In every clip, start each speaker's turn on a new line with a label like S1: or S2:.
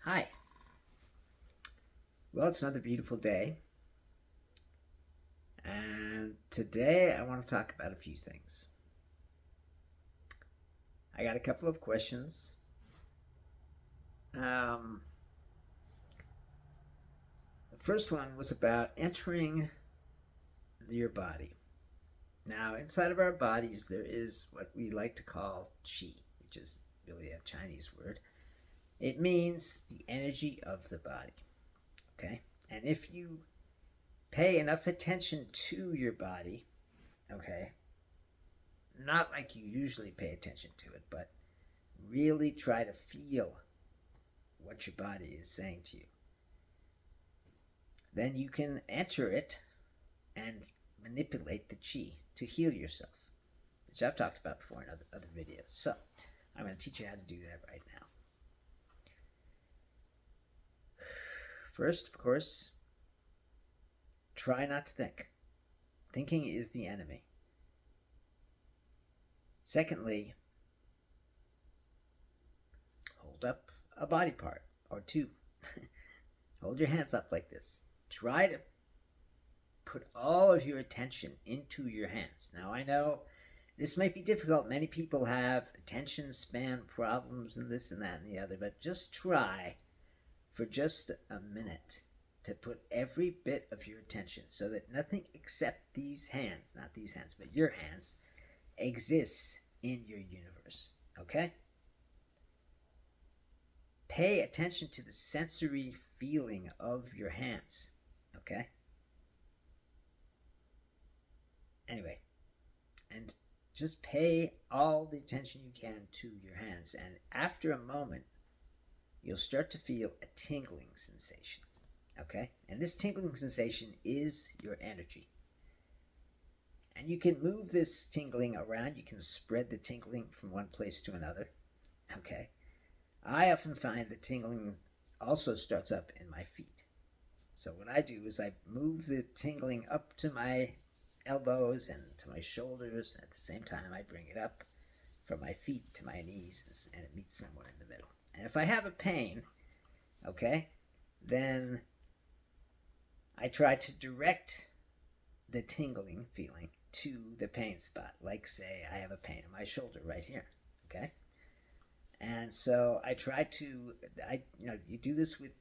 S1: Hi. Well, it's another beautiful day, and today I want to talk about a few things. I got a couple of questions. Um, the first one was about entering your body. Now, inside of our bodies, there is what we like to call qi, which is really a Chinese word. It means the energy of the body. Okay? And if you pay enough attention to your body, okay, not like you usually pay attention to it, but really try to feel what your body is saying to you. Then you can enter it and manipulate the chi to heal yourself, which I've talked about before in other videos. So I'm going to teach you how to do that right now. First, of course, try not to think. Thinking is the enemy. Secondly, hold up a body part or two. Hold your hands up like this. Try to put all of your attention into your hands. Now, I know this might be difficult. Many people have attention span problems and this and that and the other, but just try for just a minute to put every bit of your attention so that nothing except these hands, not these hands, but your hands, exists in your universe. Okay? Pay attention to the sensory feeling of your hands. Okay? Anyway, and just pay all the attention you can to your hands. And after a moment, you'll start to feel a tingling sensation. Okay? And this tingling sensation is your energy. And you can move this tingling around. You can spread the tingling from one place to another. Okay? I often find the tingling also starts up in my feet. So what I do is I move the tingling up to my elbows and to my shoulders. At the same time, I bring it up from my feet to my knees, and it meets somewhere in the middle. And if I have a pain, okay, then I try to direct the tingling feeling to the pain spot. Like, say, I have a pain in my shoulder right here, okay? And so I try to, you do this with,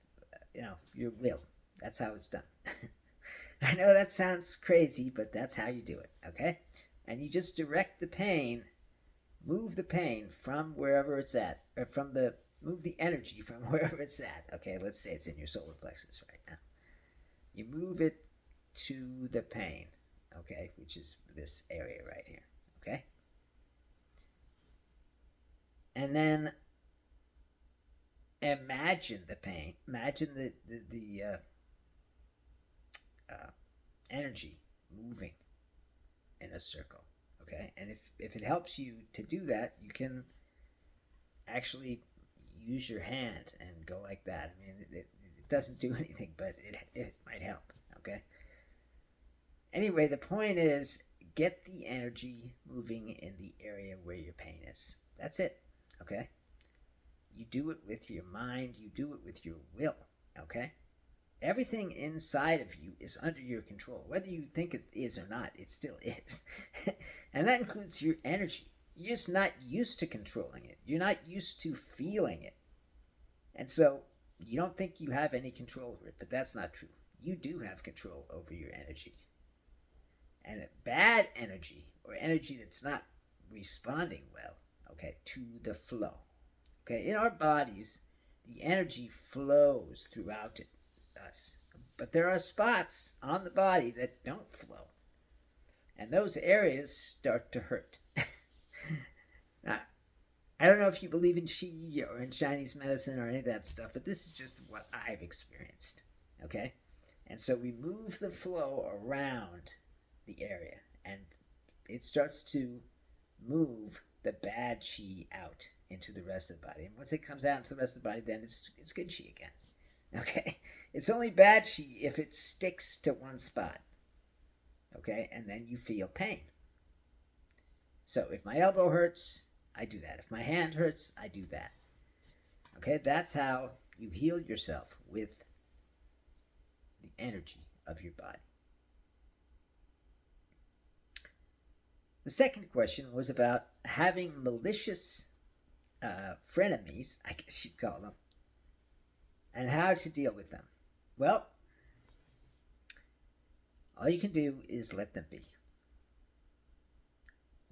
S1: your will. That's how it's done. I know that sounds crazy, but that's how you do it, okay? And you just direct the pain, move the pain from wherever it's at, or move the energy from wherever it's at. Okay, let's say it's in your solar plexus right now. You move it to the pain, okay, which is this area right here, okay? And then imagine the pain, imagine the energy moving in a circle, okay? And if it helps you to do that, you can actually use your hand and go like that. I mean, it doesn't do anything, but it might help, okay? Anyway, the point is get the energy moving in the area where your pain is. That's it, okay? You do it with your mind, you do it with your will, okay? Everything inside of you is under your control. Whether you think it is or not, it still is. And that includes your energy. You're just not used to controlling it. You're not used to feeling it. And so you don't think you have any control over it, but that's not true. You do have control over your energy. And bad energy, or energy that's not responding well, okay, to the flow. Okay, in our bodies, the energy flows throughout us. But there are spots on the body that don't flow. And those areas start to hurt. Now, I don't know if you believe in Qi or in Chinese medicine or any of that stuff, but this is just what I've experienced. Okay? And so we move the flow around the area, and it starts to move the bad Qi out into the rest of the body. And once it comes out into the rest of the body, then it's good Qi again. Okay? It's only bad Qi if it sticks to one spot. Okay? And then you feel pain. So if my elbow hurts, I do that. If my hand hurts, I do that. Okay? That's how You heal yourself with the energy of your body. The second question was about having malicious frenemies, I guess you'd call them, and how to deal with them. Well, all you can do is let them be.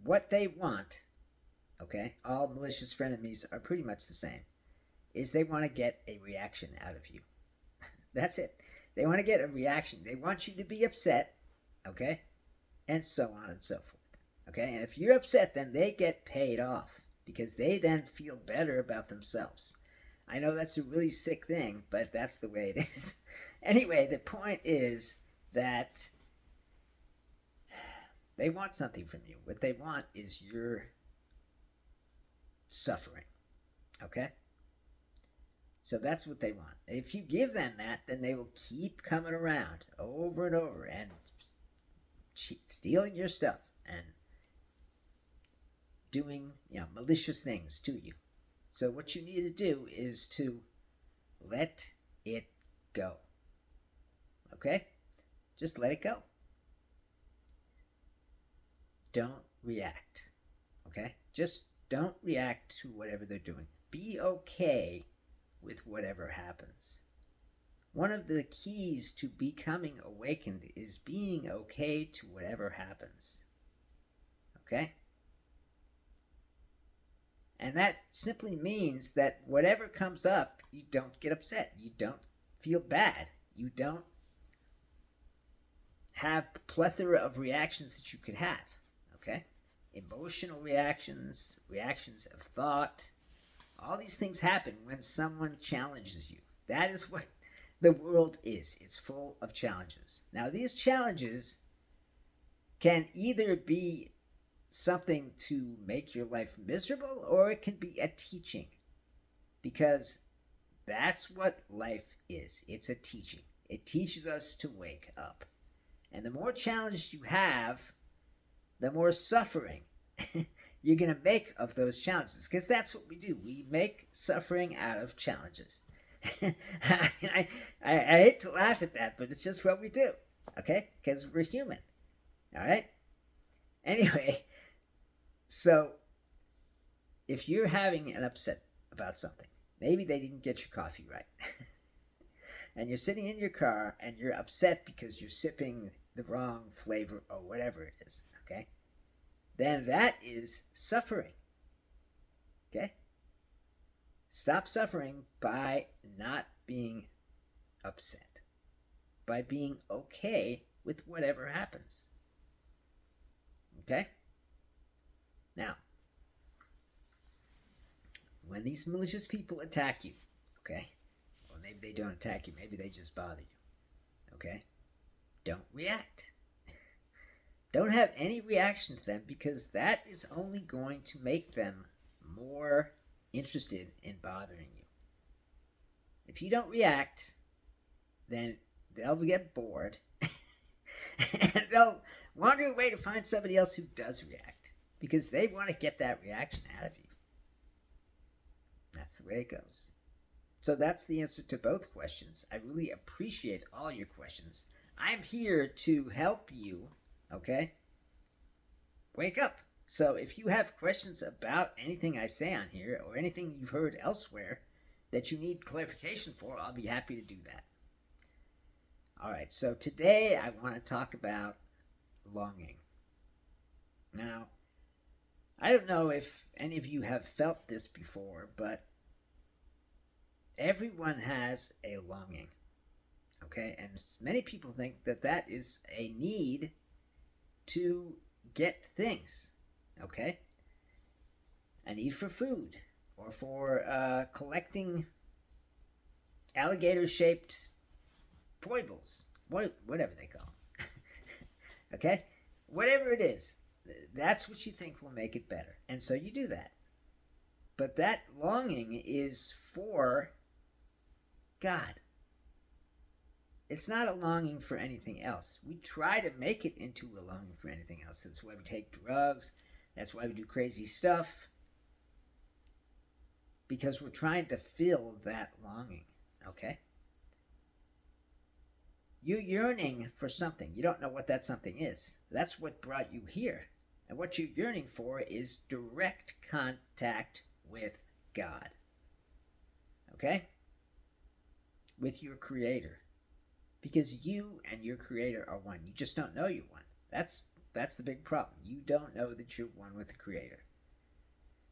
S1: What they want, okay, all malicious frenemies are pretty much the same, is they want to get a reaction out of you. That's it. They want to get a reaction. They want you to be upset, okay, and so on and so forth. Okay, and if you're upset, then they get paid off because they then feel better about themselves. I know that's a really sick thing, but that's the way it is. Anyway, the point is that they want something from you. What they want is your suffering. Okay? So that's what they want. If you give them that, then they will keep coming around over and over and stealing your stuff and doing, malicious things to you. So what you need to do is to let it go. Okay? Just let it go. Don't react. Okay? Just don't react to whatever they're doing. Be okay with whatever happens. One of the keys to becoming awakened is being okay to whatever happens. Okay? And that simply means that whatever comes up, you don't get upset. You don't feel bad. You don't have a plethora of reactions that you could have. Okay? Emotional reactions, reactions of thought. All these things happen when someone challenges you. That is what the world is. It's full of challenges. Now, these challenges can either be something to make your life miserable, or it can be a teaching, because that's what life is. It's a teaching. It teaches us to wake up. And the more challenges you have, the more suffering you're going to make of those challenges, because that's what we do. We make suffering out of challenges. I hate to laugh at that, but it's just what we do, okay? Because we're human, all right? Anyway, so if you're having an upset about something, maybe they didn't get your coffee right, and you're sitting in your car and you're upset because you're sipping the wrong flavor or whatever it is, okay? Then that is suffering, okay? Stop suffering by not being upset, by being okay with whatever happens. Okay? Now, when these malicious people attack you, okay? Or maybe they don't attack you, maybe they just bother you, okay? Don't react. Don't have any reaction to them, because that is only going to make them more interested in bothering you. If you don't react, then they'll get bored and they'll wander away to find somebody else who does react, because they want to get that reaction out of you. That's the way it goes. So that's the answer to both questions. I really appreciate all your questions. I'm here to help you, okay? Wake up. So if you have questions about anything I say on here, or anything you've heard elsewhere that you need clarification for, I'll be happy to do that. All right, so today I want to talk about longing. Now, I don't know if any of you have felt this before, but everyone has a longing, okay? And many people think that that is a need to get things, okay? A need for food, or for collecting alligator-shaped foibles, whatever they call them. Okay? Whatever it is, that's what you think will make it better. And so you do that. But that longing is for God. It's not a longing for anything else. We try to make it into a longing for anything else. That's why we take drugs. That's why we do crazy stuff. Because we're trying to fill that longing. Okay? You're yearning for something. You don't know what that something is. That's what brought you here. And what you're yearning for is direct contact with God. Okay? With your Creator. Because you and your Creator are one. You just don't know you're one. That's the big problem. You don't know that you're one with the Creator.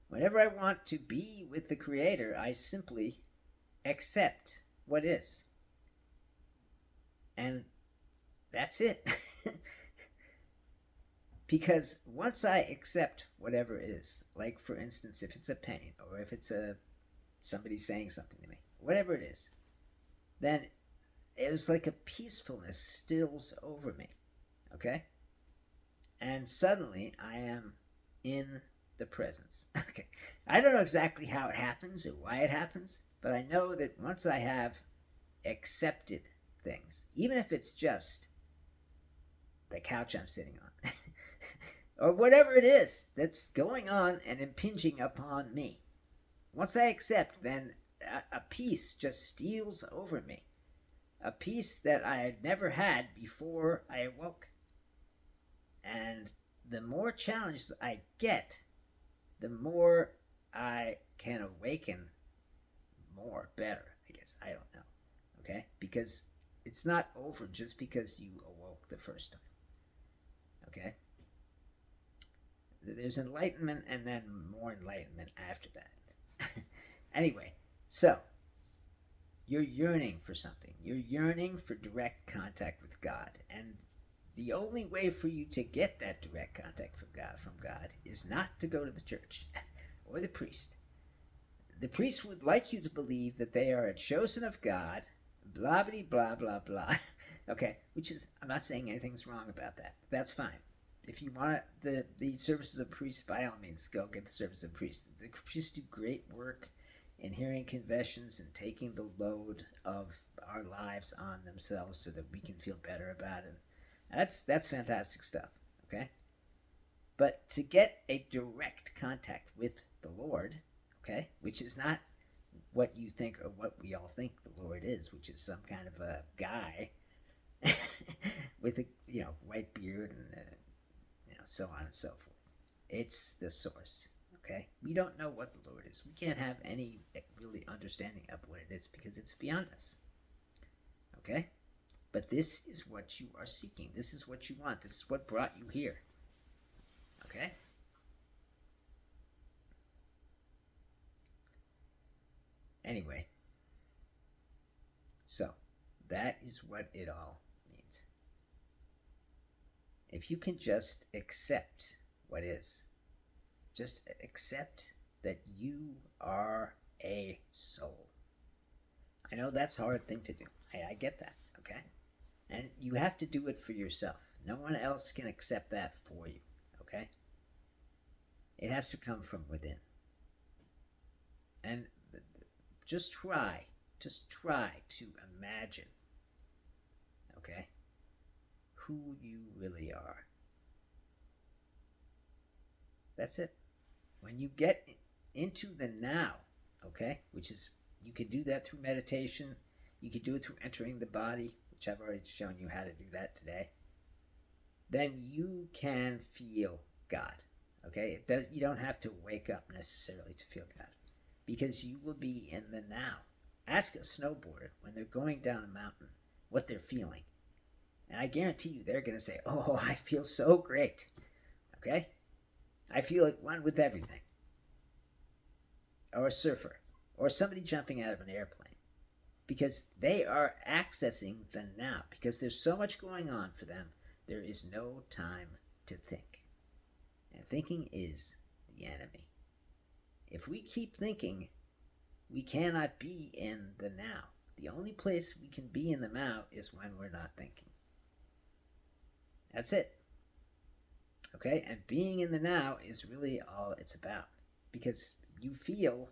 S1: Whenever I want to be with the Creator, I simply accept what is. And that's it. Because once I accept whatever is, like for instance, if it's a pain or if it's somebody saying something to me, whatever it is, then it's like a peacefulness stills over me. Okay? And suddenly I am in the presence. Okay. I don't know exactly how it happens or why it happens, but I know that once I have accepted things, even if it's just the couch I'm sitting on, or whatever it is that's going on and impinging upon me, once I accept, then a peace just steals over me. A peace that I had never had before I awoke. And the more challenges I get, the more I can awaken more, better, I guess. I don't know. Okay? Because it's not over just because you awoke the first time. Okay? There's enlightenment and then more enlightenment after that. Anyway, so you're yearning for something. You're yearning for direct contact with God. And the only way for you to get that direct contact from God is not to go to the church or the priest. The priest would like you to believe that they are a chosen of God, blah, blah, blah, blah, blah. Okay, which is, I'm not saying anything's wrong about that. That's fine. If you want the services of priests, by all means, go get the service of priests. The priests do great work in hearing confessions and taking the load of our lives on themselves so that we can feel better about it. That's fantastic stuff, okay? But to get a direct contact with the Lord, okay, which is not what you think or what we all think the Lord is, which is some kind of a guy with a white beard and so on and so forth. It's the source, okay? We don't know what the Lord is. We can't have any really understanding of what it is because it's beyond us, okay? But this is what you are seeking. This is what you want. This is what brought you here. Okay? Anyway. So, that is what it all means. If you can just accept what is, just accept that you are a soul. I know that's a hard thing to do. I get that, okay? And you have to do it for yourself. No one else can accept that for you, okay? It has to come from within. And just try to imagine, okay, who you really are. That's it. When you get into the now, okay, which is, you can do that through meditation, you can do it through entering the body, which I've already shown you how to do that today, then you can feel God. Okay? You don't have to wake up necessarily to feel God, because you will be in the now. Ask a snowboarder when they're going down a mountain what they're feeling. And I guarantee you they're going to say, oh, I feel so great. Okay? I feel at one with everything. Or a surfer. Or somebody jumping out of an airplane. Because they are accessing the now. Because there's so much going on for them, there is no time to think. And thinking is the enemy. If we keep thinking, we cannot be in the now. The only place we can be in the now is when we're not thinking. That's it. Okay? And being in the now is really all it's about. Because you feel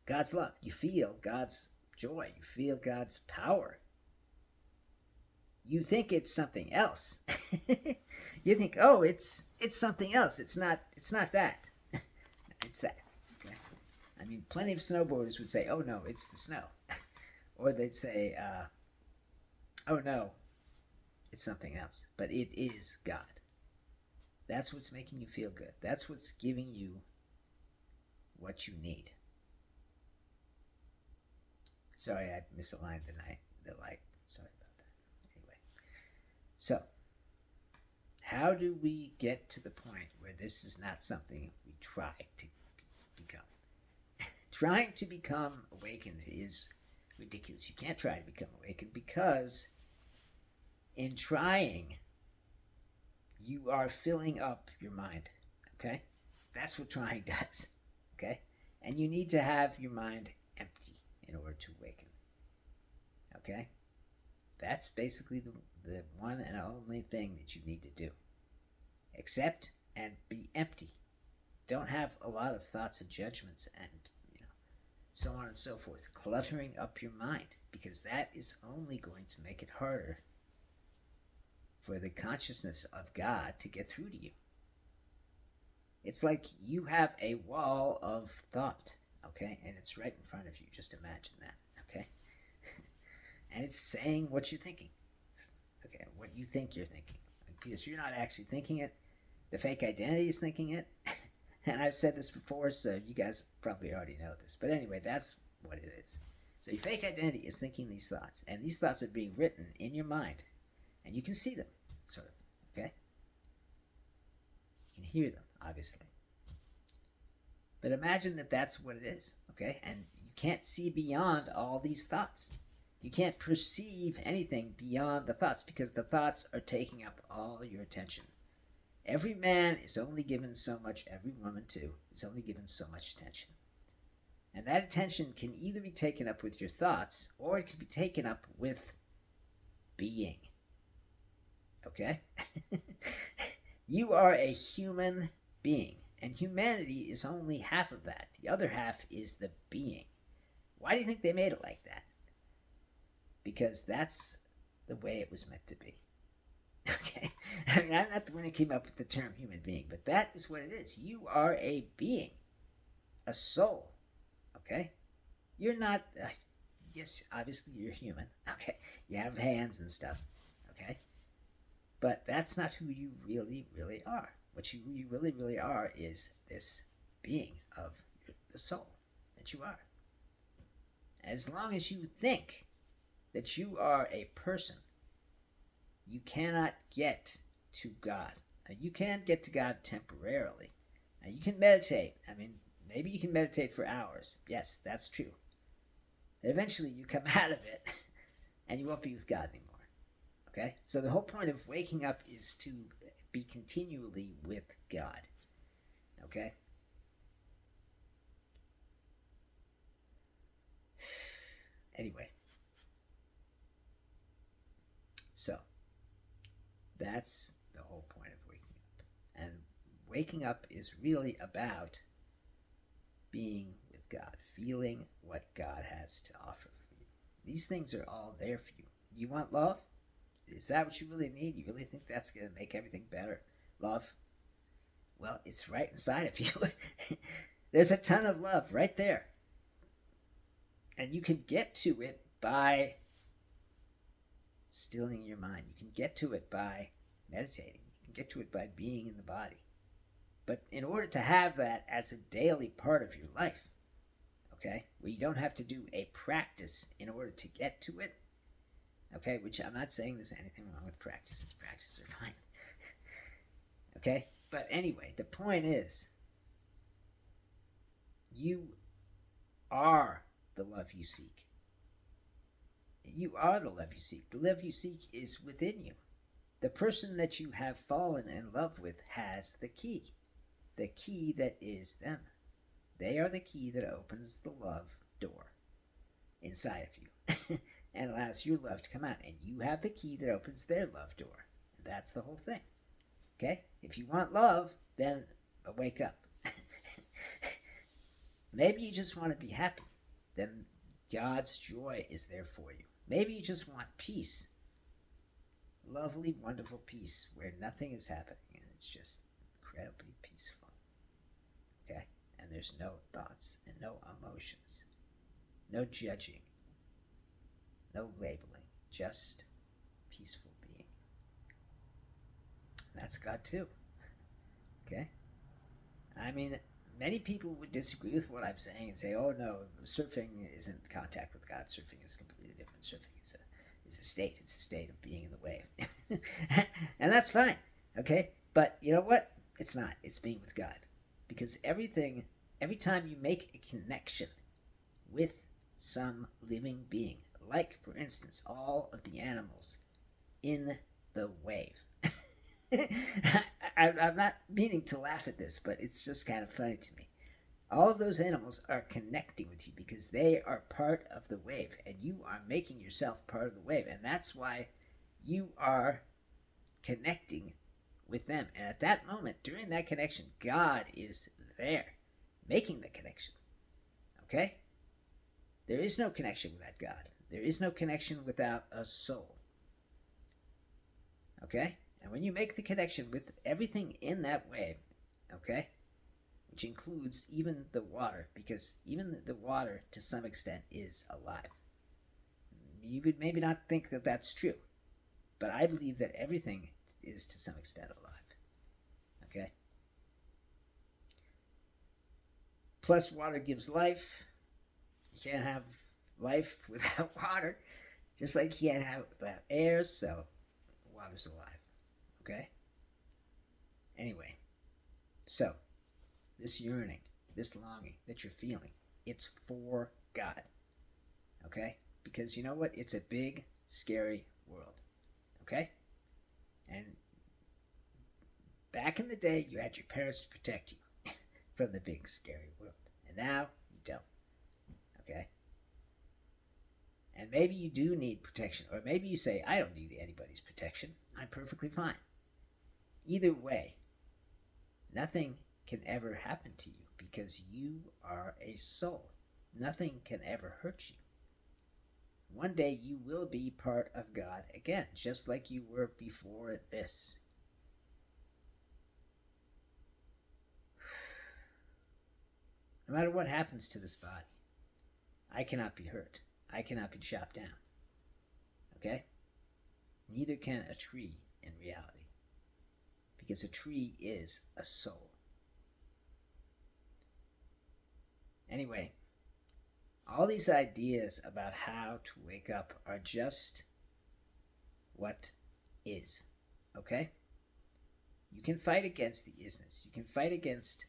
S1: God's love. You feel God's joy. You feel God's power. You think it's something else. You think, oh, it's something else. It's not that. It's that. Okay? I mean, plenty of snowboarders would say, "Oh no, it's the snow," or they'd say, "Oh no, it's something else." But it is God. That's what's making you feel good. That's what's giving you what you need. Sorry, I misaligned the light. Sorry about that. Anyway, so how do we get to the point where this is not something we try to become? Trying to become awakened is ridiculous. You can't try to become awakened because in trying, you are filling up your mind. Okay? That's what trying does. Okay? And you need to have your mind empty in order to awaken. Okay? That's basically the one and only thing that you need to do. Accept and be empty. Don't have a lot of thoughts and judgments and so on and so forth, cluttering up your mind, because that is only going to make it harder for the consciousness of God to get through to you. It's like you have a wall of thought, okay, and it's right in front of you. Just imagine that, okay? And it's saying what you're thinking, okay, what you think you're thinking, because you're not actually thinking it. The fake identity is thinking it. And I've said this before, so you guys probably already know this. But anyway, that's what it is. So your fake identity is thinking these thoughts. And these thoughts are being written in your mind. And you can see them, sort of. Okay? You can hear them, obviously. But imagine that that's what it is. Okay? And you can't see beyond all these thoughts. You can't perceive anything beyond the thoughts because the thoughts are taking up all your attention. Every man is only given so much, every woman too, is only given so much attention. And that attention can either be taken up with your thoughts, or it can be taken up with being. Okay? You are a human being, and humanity is only half of that. The other half is the being. Why do you think they made it like that? Because that's the way it was meant to be. Okay? I mean, I'm not the one who came up with the term human being, but that is what it is. You are a being, a soul. Okay? You're not, yes, obviously you're human. Okay? You have hands and stuff. Okay? But that's not who you really, really are. What you really, really are is this being of the soul that you are. As long as you think that you are a person, you cannot get to God. Now, you can get to God temporarily. Now, you can meditate. I mean, maybe you can meditate for hours. Yes, that's true. But eventually you come out of it and you won't be with God anymore. Okay? So the whole point of waking up is to be continually with God. Okay? Anyway. So, that's the whole point of waking up. And waking up is really about being with God, feeling what God has to offer for you. These things are all there for you. You want love? Is that what you really need? You really think that's going to make everything better? Love? Well, it's right inside of you. There's a ton of love right there. And you can get to it by stilling your mind. You can get to it by meditating. You can get to it by being in the body. But in order to have that as a daily part of your life, okay, where you don't have to do a practice in order to get to it, okay, which I'm not saying there's anything wrong with practices. Practices are fine. Okay? But anyway, the point is, you are the love you seek. You are the love you seek. The love you seek is within you. The person that you have fallen in love with has the key that is them. They are the key that opens the love door inside of you and allows your love to come out. And you have the key that opens their love door. That's the whole thing. Okay? If you want love, then wake up. Maybe you just want to be happy. Then God's joy is there for you. Maybe you just want peace. Lovely, wonderful peace where nothing is happening and it's just incredibly peaceful. Okay? And and there's no thoughts and no emotions, no judging, no labeling, just peaceful being. That's God too. Okay? I mean, many people would disagree with what I'm saying and say, "Oh no, surfing isn't contact with God. Surfing is completely different. Surfing is a state. It's a state of being in the wave," and that's fine. Okay, but you know what? It's not. It's being with God, because every time you make a connection with some living being, like for instance, all of the animals in the wave. I'm not meaning to laugh at this, but it's just kind of funny to me. All of those animals are connecting with you because they are part of the wave, and you are making yourself part of the wave, and that's why you are connecting with them. And at that moment, during that connection, God is there, making the connection. Okay? There is no connection without God. There is no connection without a soul. Okay? And when you make the connection with everything in that wave, okay, which includes even the water, because even the water to some extent is alive. You would maybe not think that that's true, but I believe that everything is to some extent alive. Okay? Plus, water gives life. You can't have life without water, just like you can't have it without air, so water's alive. Okay? Anyway, so this yearning, this longing that you're feeling, it's for God. Okay? Because you know what? It's a big, scary world. Okay? And back in the day, you had your parents to protect you from the big, scary world. And now, you don't. Okay? And maybe you do need protection. Or maybe you say, I don't need anybody's protection. I'm perfectly fine. Either way, nothing can ever happen to you because you are a soul. Nothing can ever hurt you. One day you will be part of God again, just like you were before this. No matter what happens to this body, I cannot be hurt. I cannot be chopped down. Okay? Neither can a tree in reality. Because a tree is a soul. Anyway, all these ideas about how to wake up are just what is. Okay? You can fight against the isness. You can fight against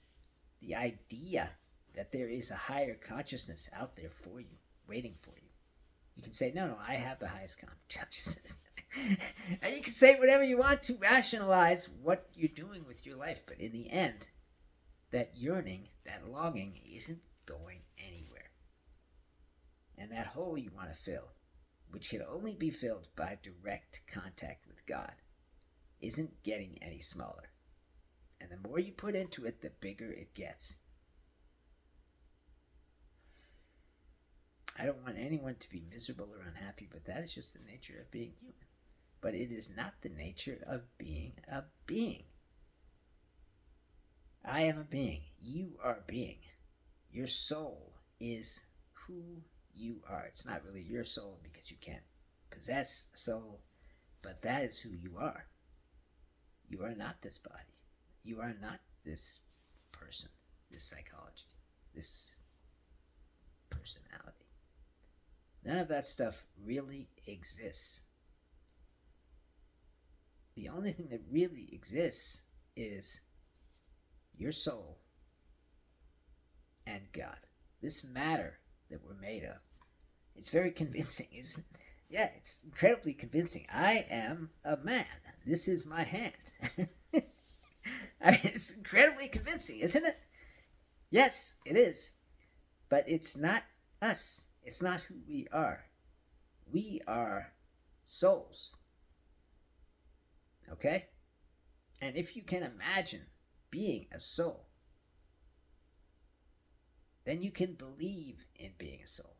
S1: the idea that there is a higher consciousness out there for you, waiting for you. You can say, no, I have the highest consciousness. And you can say whatever you want to rationalize what you're doing with your life, but in the end, that yearning, that longing isn't going anywhere. And that hole you want to fill, which can only be filled by direct contact with God, isn't getting any smaller. And the more you put into it, the bigger it gets. I don't want anyone to be miserable or unhappy, but that is just the nature of being human. But it is not the nature of being a being. I am a being. You are a being. Your soul is who you are. It's not really your soul because you can't possess a soul, but that is who you are. You are not this body. You are not this person, this psychology, this personality. None of that stuff really exists. The only thing that really exists is your soul and God. This matter that we're made of. It's very convincing, isn't it? Yeah, it's incredibly convincing. I am a man. This is my hand. I mean, it's incredibly convincing, isn't it? Yes, it is. But it's not us. It's not who we are. We are souls. Okay? And if you can imagine being a soul, then you can believe in being a soul.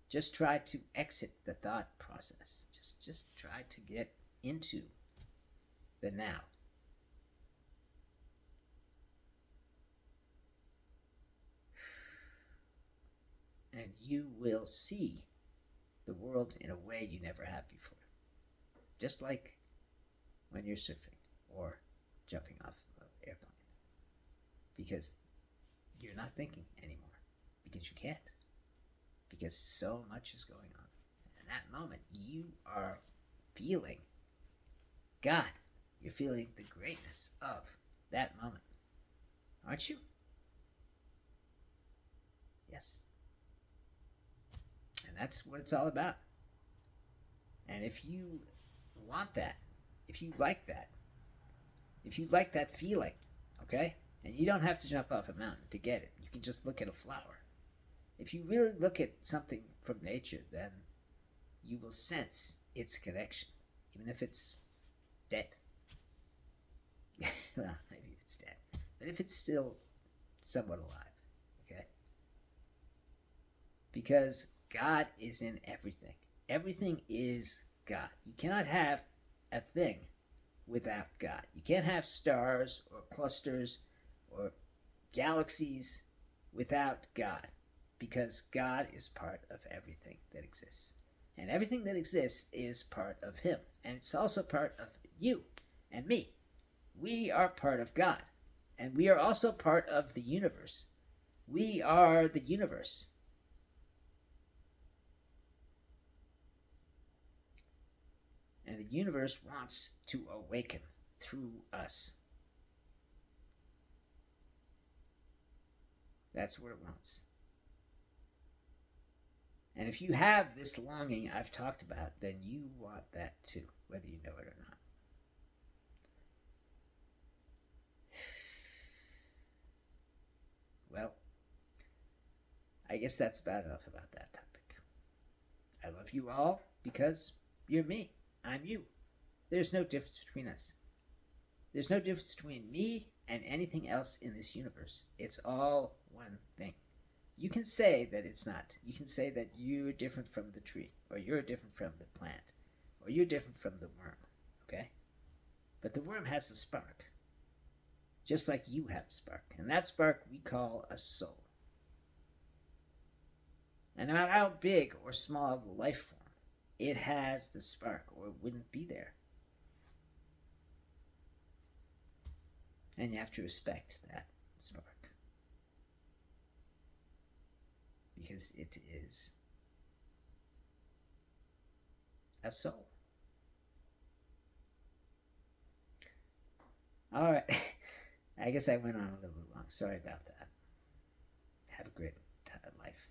S1: Just try to exit the thought process. Just try to get into the now. and you will see the world in a way you never have before. Just like when you're surfing or jumping off an airplane. Because you're not thinking anymore. Because you can't. Because so much is going on. And in that moment, you are feeling God. You're feeling the greatness of that moment. Aren't you? Yes. And that's what it's all about. And if you want that, if you like that feeling, okay? And you don't have to jump off a mountain to get it. You can just look at a flower. If you really look at something from nature, then you will sense its connection, even if it's dead. Well, maybe it's dead. But if it's still somewhat alive, okay? Because God is in everything. Everything is God. You cannot have a thing without God. You can't have stars or clusters or galaxies without God, because God is part of everything that exists. And everything that exists is part of Him. And it's also part of you and me. We are part of God. And we are also part of the universe. We are the universe. And the universe wants to awaken through us. That's what it wants. And if you have this longing I've talked about, then you want that too, whether you know it or not. Well, I guess that's about enough about that topic. I love you all because you're me. I'm you. There's no difference between us. There's no difference between me and anything else in this universe. It's all one thing. You can say that it's not. You can say that you're different from the tree, or you're different from the plant, or you're different from the worm, okay? But the worm has a spark, just like you have a spark, and that spark we call a soul. And no matter how big or small the life form, it has the spark, or it wouldn't be there. And you have to respect that spark. Because it is a soul. All right. I guess I went on a little bit long. Sorry about that. Have a great life.